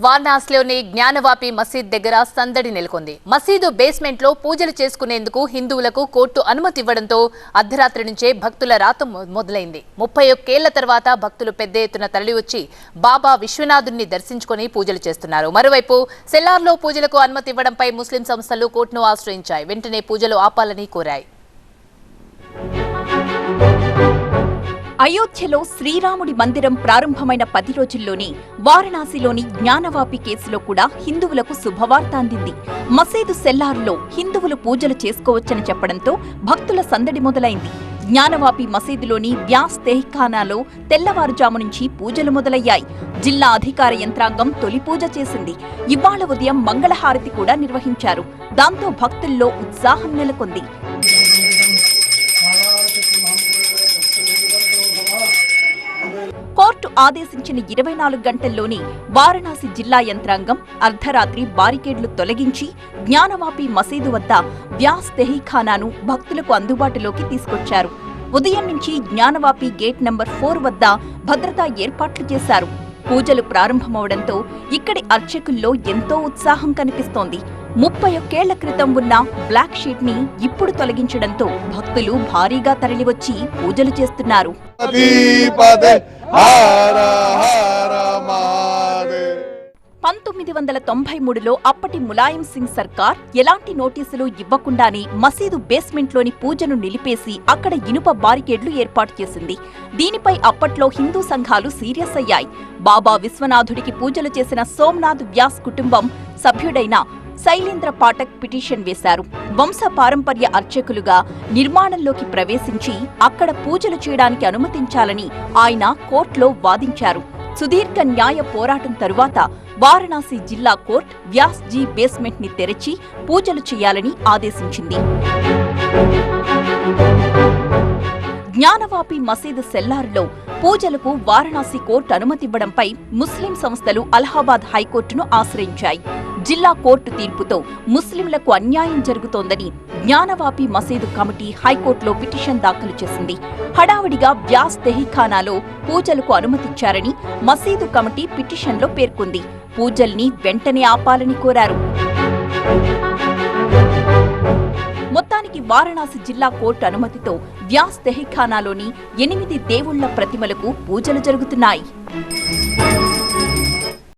వారణాసిలోని జ్ఞానవాపి మసీద్ దగ్గర సందడి నెలకొంది. మసీదు బేస్మెంట్ లో పూజలు చేసుకునేందుకు హిందువులకు కోర్టు అనుమతి ఇవ్వడంతో అర్ధరాత్రి నుంచే భక్తుల రాత మొదలైంది. 31 ఏళ్ల తర్వాత భక్తులు పెద్ద ఎత్తున తరలివచ్చి బాబా విశ్వనాథుని దర్శించుకుని పూజలు చేస్తున్నారు. మరోవైపు సెల్లార్లో పూజలకు అనుమతి ఇవ్వడంపై ముస్లిం సంస్థలు కోర్టును ఆశ్రయించాయి. వెంటనే పూజలు ఆపాలని కోరాయి. అయోధ్యలో శ్రీరాముడి మందిరం ప్రారంభమైన 10 రోజుల్లోనే వారణాసిలోని జ్ఞానవాపి కేసులో కూడా హిందువులకు శుభవార్త అందింది. మసీదు సెల్లార్లో హిందువులు పూజలు చేసుకోవచ్చని చెప్పడంతో భక్తుల సందడి మొదలైంది. జ్ఞానవాపి మసీదులోని వ్యాస్ తెహ్ఖానాలో తెల్లవారుజాము నుంచి పూజలు మొదలయ్యాయి. జిల్లా అధికార యంత్రాంగం తొలి పూజ చేసింది. ఇవాళ ఉదయం మంగళహారతి కూడా నిర్వహించారు. దాంతో భక్తుల్లో ఉత్సాహం నెలకొంది. కోర్టు ఆదేశించిన 24 గంటల్లోనే వారణాసి జిల్లా యంత్రాంగం అర్ధరాత్రి బారికేడ్లు తొలగించి జ్ఞానవాపి మసీదు వద్ద వ్యాస్ తెహీఖానాను భక్తులకు అందుబాటులోకి తీసుకొచ్చారు. ఉదయం నుంచి జ్ఞానవాపి గేట్ నంబర్ 4 వద్ద భద్రతా ఏర్పాట్లు చేశారు. పూజలు ప్రారంభమవడంతో ఇక్కడి అర్చకుల్లో ఎంతో ఉత్సాహం కనిపిస్తోంది. 31 ఏళ్ల క్రితం ఉన్న బ్లాక్ షీట్ ని ఇప్పుడు తొలగించడంతో భక్తులు భారీగా తరలివచ్చి పూజలు చేస్తున్నారు. 1993లో అప్పటి ములాయం సింగ్ సర్కార్ ఎలాంటి నోటీసులు ఇవ్వకుండానే మసీదు బేస్మెంట్లోని పూజను నిలిపేసి అక్కడ ఇనుప బారికేడ్లు ఏర్పాటు చేసింది. దీనిపై అప్పట్లో హిందూ సంఘాలు సీరియస్ అయ్యాయి. బాబా విశ్వనాథుడికి పూజలు చేసిన సోమనాథ్ వ్యాస్ కుటుంబం సభ్యుడైన శైలేంద్ర పాఠక్ పిటిషన్ వేశారు. వంశ పారంపర్య అర్చకులుగా నిర్మాణంలోకి ప్రవేశించి అక్కడ పూజలు చేయడానికి అనుమతించాలని ఆయన కోర్టులో వాదించారు. సుదీర్ఘ న్యాయ పోరాటం తరువాత వారణాసి జిల్లా కోర్టు వ్యాస్ జీ బేస్మెంట్ ని తెరచి పూజలు చేయాలని ఆదేశించింది. జ్ఞానవాపి మసీదు సెల్లార్లో పూజలకు వారణాసి కోర్టు అనుమతివ్వడంపై ముస్లిం సంస్థలు అలహాబాద్ హైకోర్టును ఆశ్రయించాయి. జిల్లా కోర్టు తీర్పుతో ముస్లింలకు అన్యాయం జరుగుతోందని జ్ఞానవాపి మసీదు కమిటీ హైకోర్టులో పిటిషన్ దాఖలు చేసింది. హడావుడిగా వ్యాస్ తెహీఖానాలో పూజలకు అనుమతిచ్చారని మసీదు కమిటీ పిటిషన్లో పేర్కొంది. పూజల్ని వెంటనే ఆపాలని కోరారు. మొత్తానికి వారణాసి జిల్లా కోర్టు అనుమతితో వ్యాస్ తెహీఖానాలోని 8 దేవుళ్ల ప్రతిమలకు పూజలు జరుగుతున్నాయి.